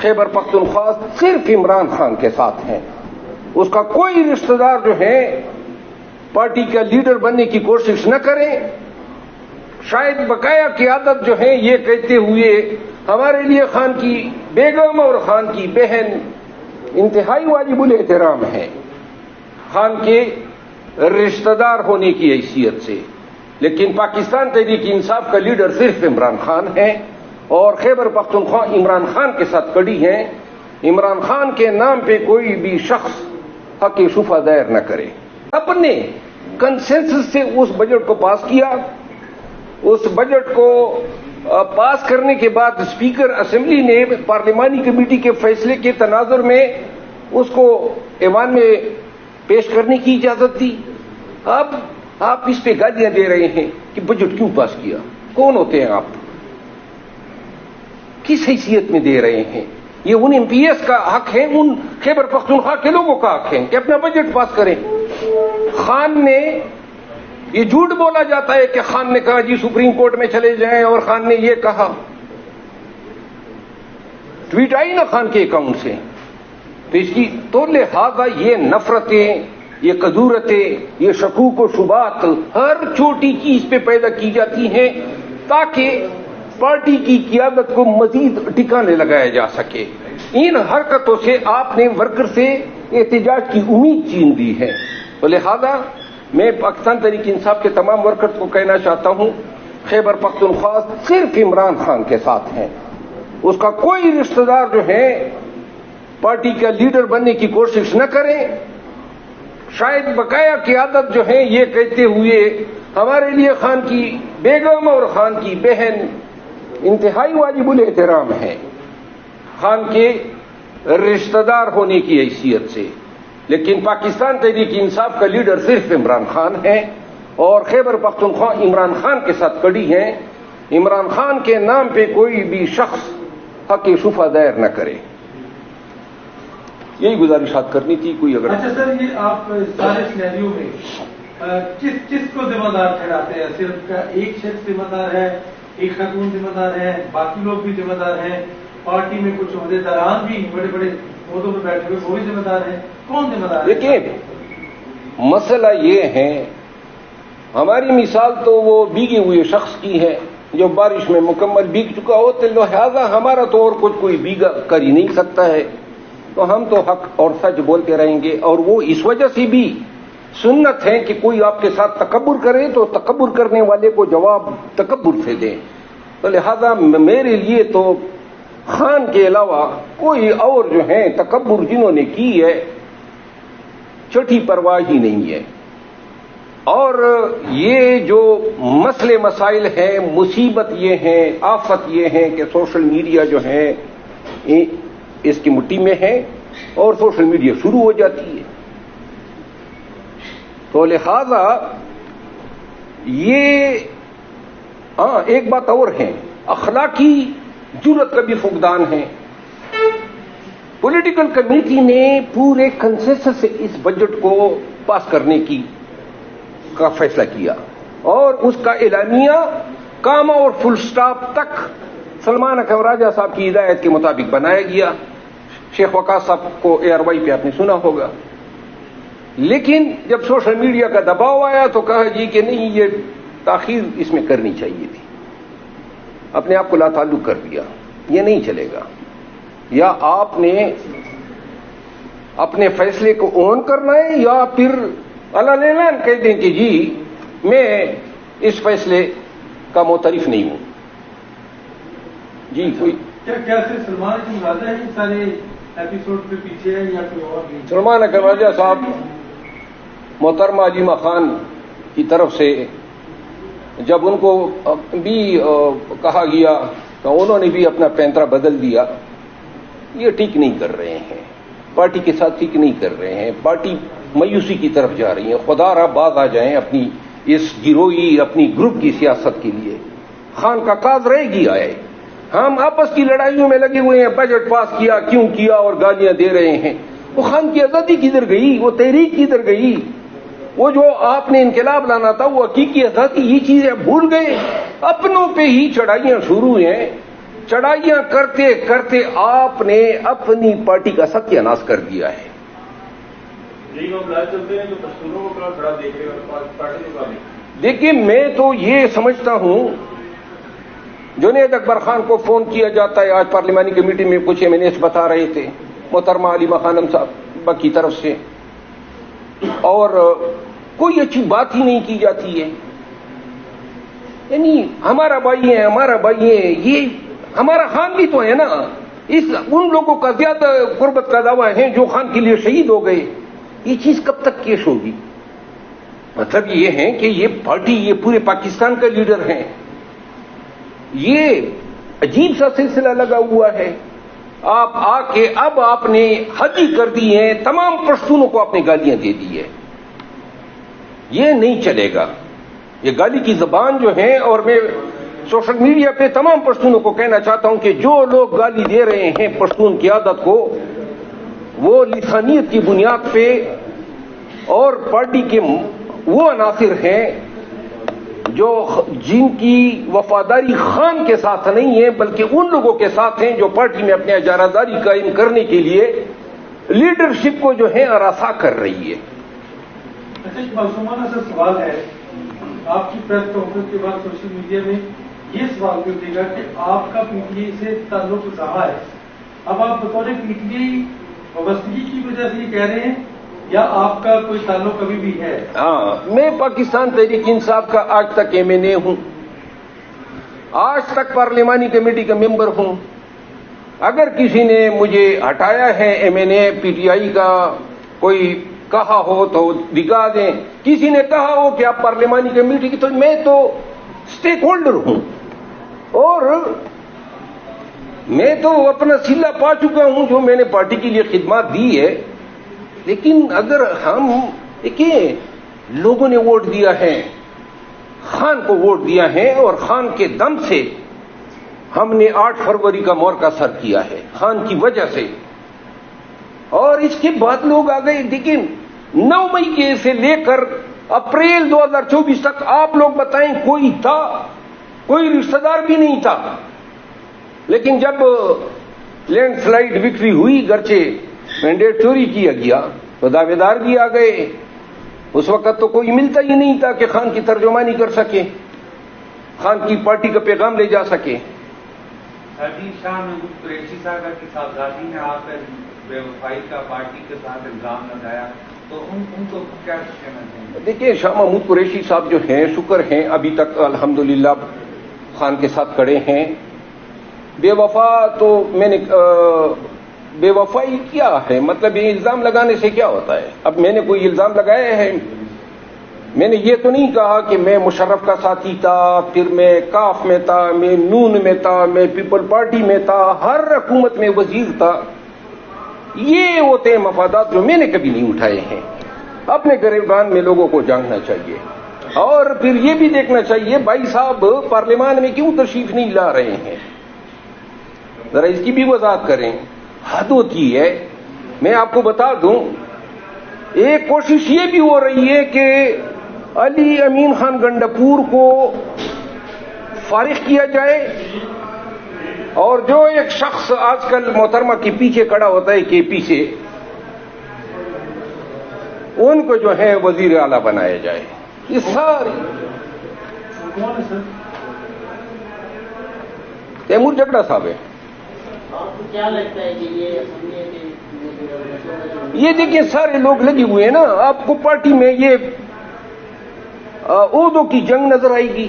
خیبر پختونخوا صرف عمران خان کے ساتھ ہیں. اس کا کوئی رشتہ دار جو ہے پارٹی کا لیڈر بننے کی کوشش نہ کریں. شاید بقایا قیادت جو ہے یہ کہتے ہوئے ہمارے لیے خان کی بیگم اور خان کی بہن انتہائی واجب الاحترام ہے خان کے رشتہ دار ہونے کی حیثیت سے، لیکن پاکستان تحریک انصاف کا لیڈر صرف عمران خان ہے اور خیبر پختونخوا عمران خان کے ساتھ کڑی ہیں. عمران خان کے نام پہ کوئی بھی شخص حق شفا دائر نہ کرے. اپنے کنسنسس سے اس بجٹ کو پاس کیا. اس بجٹ کو پاس کرنے کے بعد اسپیکر اسمبلی نے پارلیمانی کمیٹی کے فیصلے کے تناظر میں اس کو ایوان میں پیش کرنے کی اجازت دی. اب آپ اس پہ گالیاں دے رہے ہیں کہ بجٹ کیوں پاس کیا؟ کون ہوتے ہیں آپ؟ کس حیثیت میں دے رہے ہیں؟ یہ ان ایم پی ایس کا حق ہے، ان خیبر پختونخوا کے لوگوں کا حق ہے کہ اپنا بجٹ پاس کریں. خان نے یہ جھوٹ بولا جاتا ہے کہ خان نے کہا جی سپریم کورٹ میں چلے جائیں اور خان نے یہ کہا. ٹویٹ آئی نا خان کے اکاؤنٹ سے. تو اس کی تو لہذا یہ نفرتیں، یہ کدورتیں، یہ شکوک و شبہات ہر چھوٹی چیز پہ پیدا کی جاتی ہیں تاکہ پارٹی کی قیادت کو مزید ٹھکانے لگایا جا سکے. ان حرکتوں سے آپ نے ورکر سے احتجاج کی امید چھین دی ہے. تو لہذا میں پاکستان تحریک انصاف کے تمام ورکرز کو کہنا چاہتا ہوں خیبر پختونخوا صرف عمران خان کے ساتھ ہیں. اس کا کوئی رشتہ دار جو ہے پارٹی کا لیڈر بننے کی کوشش نہ کریں. شاید بقایا قیادت جو ہے یہ کہتے ہوئے ہمارے لیے خان کی بیگم اور خان کی بہن انتہائی واجب الاحترام ہے خان کے رشتہ دار ہونے کی حیثیت سے، لیکن پاکستان تحریک انصاف کا لیڈر صرف عمران خان ہے اور خیبر پختونخوا عمران خان کے ساتھ کڑی ہیں. عمران خان کے نام پہ کوئی بھی شخص حق شفا دائر نہ کرے. یہی گزارشات کرنی تھی. کوئی اگر اچھا سر، یہ آپ سارے سینیریو میں کس کو ذمہ دار ٹھہراتے ہیں؟ صرف ایک شخص ذمہ دار ہے، ایک خاتون ذمہ دار ہے، باقی لوگ بھی ذمہ دار ہیں، پارٹی میں کچھ عہدے داران بھی بڑے بڑے عہدوں پہ بیٹھے ہوئے وہ بھی ذمہ دار ہیں؟ کون ذمہ دار ہے؟ دیکھیں، مسئلہ یہ ہے، ہماری مثال تو وہ بھیگے ہوئے شخص کی ہے جو بارش میں مکمل بھیگ چکا ہو، تو لہذا ہمارا تو اور کچھ کوئی بھیگا کر ہی نہیں سکتا ہے. تو ہم تو حق اور سچ بولتے رہیں گے، اور وہ اس وجہ سے بھی سنت ہے کہ کوئی آپ کے ساتھ تکبر کرے تو تکبر کرنے والے کو جواب تکبر سے دیں. تو لہذا میرے لیے تو خان کے علاوہ کوئی اور جو ہیں تکبر جنہوں نے کی ہے چھٹی پرواہ ہی نہیں ہے. اور یہ جو مسئلے مسائل ہیں، مصیبت یہ ہیں، آفت یہ ہیں کہ سوشل میڈیا جو ہے اس کی مٹی میں ہے اور سوشل میڈیا شروع ہو جاتی ہے. تو لہذا یہ ایک بات اور ہے، اخلاقی جرت کا بھی فقدان ہے. پولیٹیکل کمیٹی نے پورے کنسنسس سے اس بجٹ کو پاس کرنے کا فیصلہ کیا اور اس کا اعلانیہ کاما اور فل سٹاپ تک سلمان اکرم راجہ صاحب کی ہدایت کے مطابق بنایا گیا. شیخ وقاص صاحب کو ایئر وائی پہ آپ نے سنا ہوگا. لیکن جب سوشل میڈیا کا دباؤ آیا تو کہا جی کہ نہیں، یہ تاخیر اس میں کرنی چاہیے تھی. اپنے آپ کو لا تعلق کر دیا. یہ نہیں چلے گا. یا آپ نے اپنے فیصلے کو اون کرنا ہے یا پھر علن کہہ دیں کہ جی میں اس فیصلے کا معترف نہیں ہوں. جی کوئی کیا صرف سلمان کی مراد ہے کہ سارے ایپیسوڈ پہ پیچھے ہے یا کوئی اور بھی؟ سلمان اکرم راجہ صاحب محترمہ علیمہ خان کی طرف سے جب ان کو بھی کہا گیا تو انہوں نے بھی اپنا پینترا بدل دیا. یہ ٹھیک نہیں کر رہے ہیں، پارٹی کے ساتھ ٹھیک نہیں کر رہے ہیں. پارٹی مایوسی کی طرف جا رہی ہے. خدا را باز آ جائیں اپنی اس گروہی اپنی گروپ کی سیاست کے لیے. خان کا کاز رہ گیا ہے. ہم آپس کی لڑائیوں میں لگے ہوئے ہیں. بجٹ پاس کیا کیوں کیا اور گالیاں دے رہے ہیں. وہ خان کی آزادی کدھر گئی؟ وہ تحریک کدھر گئی؟ وہ جو آپ نے انقلاب لانا تھا وہ حقیقی آزادی، یہ چیزیں بھول گئے. اپنوں پہ ہی چڑھائیاں شروع ہیں. چڑھائیاں کرتے کرتے آپ نے اپنی پارٹی کا ستیہ ناش کر دیا ہے. یہی معاملات چلتے ہیں جو پشتونوں کو کھڑا دیکھ رہے ہیں پارٹی کے بارے. دیکھیے میں تو یہ سمجھتا ہوں جنید اکبر خان کو فون کیا جاتا ہے. آج پارلیمانی کمیٹی میں کچھ MNAs بتا رہے تھے محترمہ علیمہ خانم صاحب کی طرف سے, اور کوئی اچھی بات ہی نہیں کی جاتی ہے. یعنی ہمارا بھائی ہے, ہمارا بھائی ہے, یہ ہمارا خان بھی تو ہے نا. ان لوگوں کا زیادہ قربت کا دعویٰ ہے جو خان کے لیے شہید ہو گئے. یہ چیز کب تک کیش ہوگی؟ مطلب یہ ہے کہ یہ پارٹی یہ پورے پاکستان کا لیڈر ہیں. یہ عجیب سا سلسلہ لگا ہوا ہے. آپ آ کے اب آپ نے حد ہی کر دی ہے, تمام پشتونوں کو آپ نے گالیاں دے دی ہے. یہ نہیں چلے گا. یہ گالی کی زبان جو ہے, اور میں سوشل میڈیا پہ تمام پشتونوں کو کہنا چاہتا ہوں کہ جو لوگ گالی دے رہے ہیں پشتون کی عادت کو, وہ لسانیت کی بنیاد پہ اور پارٹی کے وہ عناصر ہیں جو جن کی وفاداری خان کے ساتھ نہیں ہے بلکہ ان لوگوں کے ساتھ ہیں جو پارٹی میں اپنے اجارہ داری قائم کرنے کے لیے لیڈرشپ کو جو ہے ہراساں کر رہی ہے. اچھا, ایک معصومانہ سا سوال ہے. آپ کی پریس کانفرنس کے بعد سوشل میڈیا میں یہ سوال کر دے گا کہ آپ کا پی ٹی آئی سے تعلق رہا ہے. اب آپ بطور پی ٹی آئی وابستگی کی وجہ سے یہ کہہ رہے ہیں یا آپ کا کوئی تعلق ابھی بھی ہے؟ ہاں, میں پاکستان تحریک انصاف کا آج تک MNA ہوں, آج تک پارلیمانی کمیٹی کا ممبر ہوں. اگر کسی نے مجھے ہٹایا ہے MNA PTI کا, کوئی کہا ہو تو دکھا دیں. کسی نے کہا ہو کہ آپ پارلیمانی کمیٹی کی, تو میں تو اسٹیک ہولڈر ہوں اور میں تو اپنا صلہ پا چکا ہوں جو میں نے پارٹی کے لیے خدمات دی ہے. لیکن اگر ہم دیکھیں, لوگوں نے ووٹ دیا ہے, خان کو ووٹ دیا ہے, اور خان کے دم سے ہم نے 8 فروری کا مورکہ سر کیا ہے خان کی وجہ سے. اور اس کے بعد لوگ آ گئے. دیکھیں 9 مئی کے سے لے کر اپریل 2024 تک آپ لوگ بتائیں کوئی تھا؟ کوئی رشتہ دار بھی نہیں تھا. لیکن جب لینڈ سلائڈ وکٹری ہوئی, گرچہ مینڈیٹ چوری کیا گیا, تو دعوے دار بھی آ گئے. اس وقت تو کوئی ملتا ہی نہیں تھا کہ خان کی ترجمانی کر سکے, خان کی پارٹی کا پیغام لے جا سکے. شاہ محمود قریشی صاحب کی صاحبزادی نے آپ پر بے وفائی کا پارٹی کے ساتھ الزام لگایا, تو ان کو کیا کہنا چاہیں؟ دیکھیے, شاہ محمود قریشی صاحب جو ہیں, شکر ہیں ابھی تک الحمدللہ خان کے ساتھ کھڑے ہیں. بے وفا تو میں نے بے وفائی کیا ہے؟ مطلب یہ الزام لگانے سے کیا ہوتا ہے؟ اب میں نے کوئی الزام لگایا ہے؟ میں نے یہ تو نہیں کہا کہ میں مشرف کا ساتھی تھا, پھر میں کاف میں تھا, میں نون میں تھا, میں پیپل پارٹی میں تھا, ہر حکومت میں وزیر تھا. یہ ہوتے ہیں مفادات جو میں نے کبھی نہیں اٹھائے ہیں. اپنے گریبان میں لوگوں کو جاننا چاہیے, اور پھر یہ بھی دیکھنا چاہیے بھائی صاحب پارلیمان میں کیوں تشریف نہیں لا رہے ہیں, ذرا اس کی بھی وضاحت کریں. حد ہوتی ہے. میں آپ کو بتا دوں, ایک کوشش یہ بھی ہو رہی ہے کہ علی امین خان گنڈپور کو فارغ کیا جائے, اور جو ایک شخص آج کل محترمہ کے پیچھے کھڑا ہوتا ہے KP سے, ان کو جو ہے وزیر اعلیٰ بنایا جائے. یہ ساری تیمور جگڑا صاحب ہے. آپ کو کیا لگتا ہے کہ یہ دیکھیں سارے لوگ لگے ہوئے ہیں نا. آپ کو پارٹی میں یہ عہدوں کی جنگ نظر آئے گی,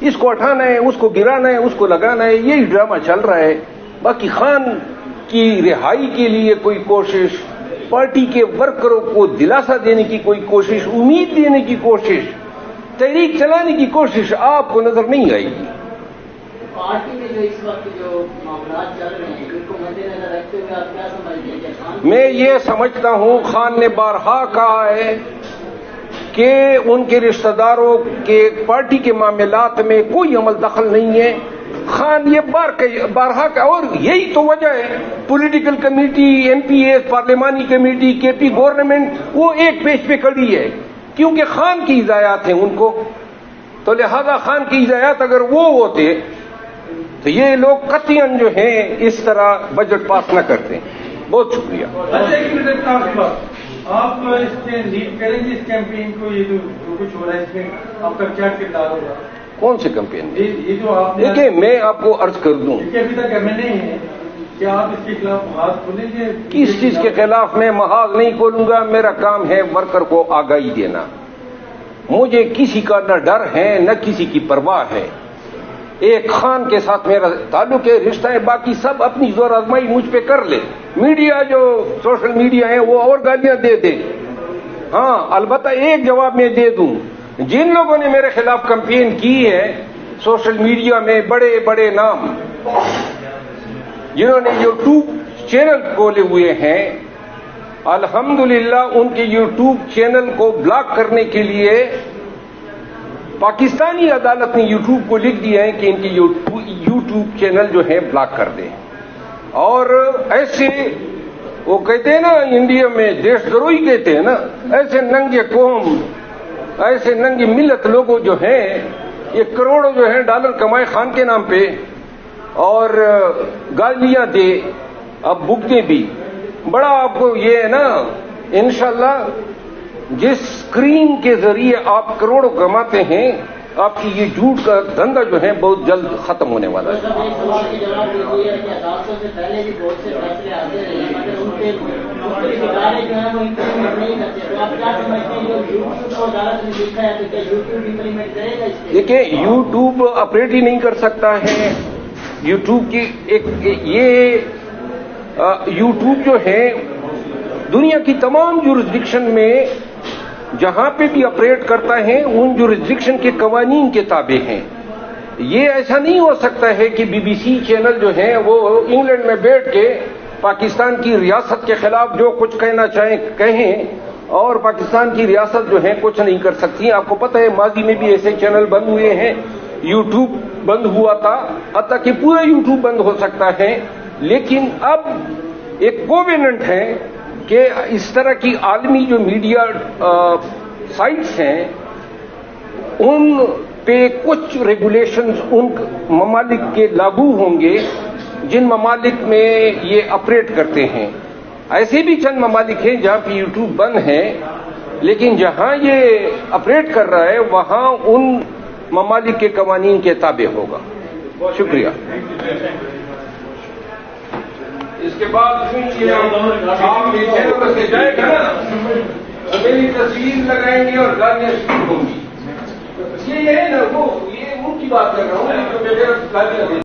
اس کو اٹھانا ہے, اس کو گرانا ہے, اس کو لگانا ہے, یہی ڈرامہ چل رہا ہے. باقی خان کی رہائی کے لیے کوئی کوشش, پارٹی کے ورکروں کو دلاسا دینے کی کوئی کوشش, امید دینے کی کوشش, تحریک چلانے کی کوشش آپ کو نظر نہیں آئے گی. پارٹی میں جو اس وقت جو معاملات چل رہے ہیں ان کو مد نظر رکھتے ہوئے آپ کیا سمجھتے ہیں کہ میں یہ سمجھتا ہوں خان نے بارہا کہا ہے کہ ان کے رشتہ داروں کے پارٹی کے معاملات میں کوئی عمل دخل نہیں ہے. خان یہ بارہا کا, اور یہی تو وجہ ہے پولیٹیکل کمیٹی, MPAs, پارلیمانی کمیٹی, KP گورنمنٹ وہ ایک پیج پہ کھڑی ہے, کیونکہ خان کی ہدایات ہیں ان کو. تو لہذا خان کی ہدایات اگر وہ ہوتے تو یہ لوگ قطعاً جو ہیں اس طرح بجٹ پاس نہ کرتے. بہت شکریہ. اچھا ایک منٹ آپ کی بات، آپ اس کے لیڈ کریں گے اس کیمپین کو، یہ جو کچھ ہو رہا ہے اس میں آپ کا کیا کردار ہوگا؟ کون سے کیمپین؟ یہ جو آپ دیکھیے میں آپ کو عرض کر دوں، ابھی تک ایم ایل اے ہیں، کیا آپ اس کے خلاف محاذ کھولیں گے؟ کس چیز کے خلاف میں محاذ نہیں کھولوں گا. میرا کام ہے ورکر کو آگاہی دینا. مجھے کسی کا نہ ڈر ہے نہ کسی کی پرواہ ہے. ایک خان کے ساتھ میرا تعلق ہے، رشتہ ہے، باقی سب اپنی زور آزمائی مجھ پہ کر لے. میڈیا جو سوشل میڈیا ہے وہ اور گالیاں دے دے. ہاں البتہ ایک جواب میں دے دوں، جن لوگوں نے میرے خلاف کمپین کی ہے سوشل میڈیا میں، بڑے بڑے نام جنہوں نے یوٹیوب چینل کھولے ہوئے ہیں، الحمدللہ ان کے یوٹیوب چینل کو بلاک کرنے کے لیے پاکستانی عدالت نے یوٹیوب کو لکھ دیا ہے کہ ان کے یوٹیوب چینل جو ہے بلاک کر دیں. اور ایسے وہ کہتے ہیں نا انڈیا میں دیش دروہی کہتے ہیں نا، ایسے ننگے قوم، ایسے ننگی ملت لوگوں جو ہیں، یہ کروڑوں جو ہیں ڈالر کمائے خان کے نام پہ اور گالیاں دے، اب بکتے بھی. بڑا آپ کو یہ ہے نا، انشاءاللہ جس اسکرین کے ذریعے آپ کروڑوں کماتے ہیں، آپ کی یہ جھوٹ کا دھندا جو ہے بہت جلد ختم ہونے والا ہے. ایک سوال کے جواب یہ ہے کہ عدالتوں سے پہلے بھی بہت سے فیصلے آتے رہے ہیں مگر ان کے مختلف ادارے جو ہیں وہ امپلیمنٹ نہیں کرتے. تو آپ کیا سمجھتے ہیں جو یوٹیوب کو عدالت نے لکھا ہے تو کیا یوٹیوب امپلیمنٹ کرے گا اس کے؟ دیکھیں یوٹیوب آپریٹ ہی نہیں کر سکتا ہے. یوٹیوب کی یوٹیوب جو ہے دنیا کی تمام جورسڈکشن میں جہاں پہ بھی آپریٹ کرتا ہے ان جورسڈکشن کے قوانین کے تابع ہیں. یہ ایسا نہیں ہو سکتا ہے کہ بی بی سی چینل جو ہیں وہ انگلینڈ میں بیٹھ کے پاکستان کی ریاست کے خلاف جو کچھ کہنا چاہیں کہیں، اور پاکستان کی ریاست جو ہے کچھ نہیں کر سکتی. آپ کو پتہ ہے ماضی میں بھی ایسے چینل بند ہوئے ہیں، یوٹیوب بند ہوا تھا، حتیٰ کہ پورا یوٹیوب بند ہو سکتا ہے. لیکن اب ایک کوویننٹ ہے کہ اس طرح کی عالمی جو میڈیا سائٹس ہیں ان پہ کچھ ریگولیشنز ان ممالک کے لاگو ہوں گے جن ممالک میں یہ آپریٹ کرتے ہیں. ایسے بھی چند ممالک ہیں جہاں پہ یوٹیوب بند ہے، لیکن جہاں یہ آپریٹ کر رہا ہے وہاں ان ممالک کے قوانین کے تابع ہوگا. شکریہ. اس کے بعد جائے گا نا میری تصویر لگائیں گے اور گالیاں شروع ہوں گی. یہ ہے نا وہ، یہ ان کی بات کر رہا ہوں.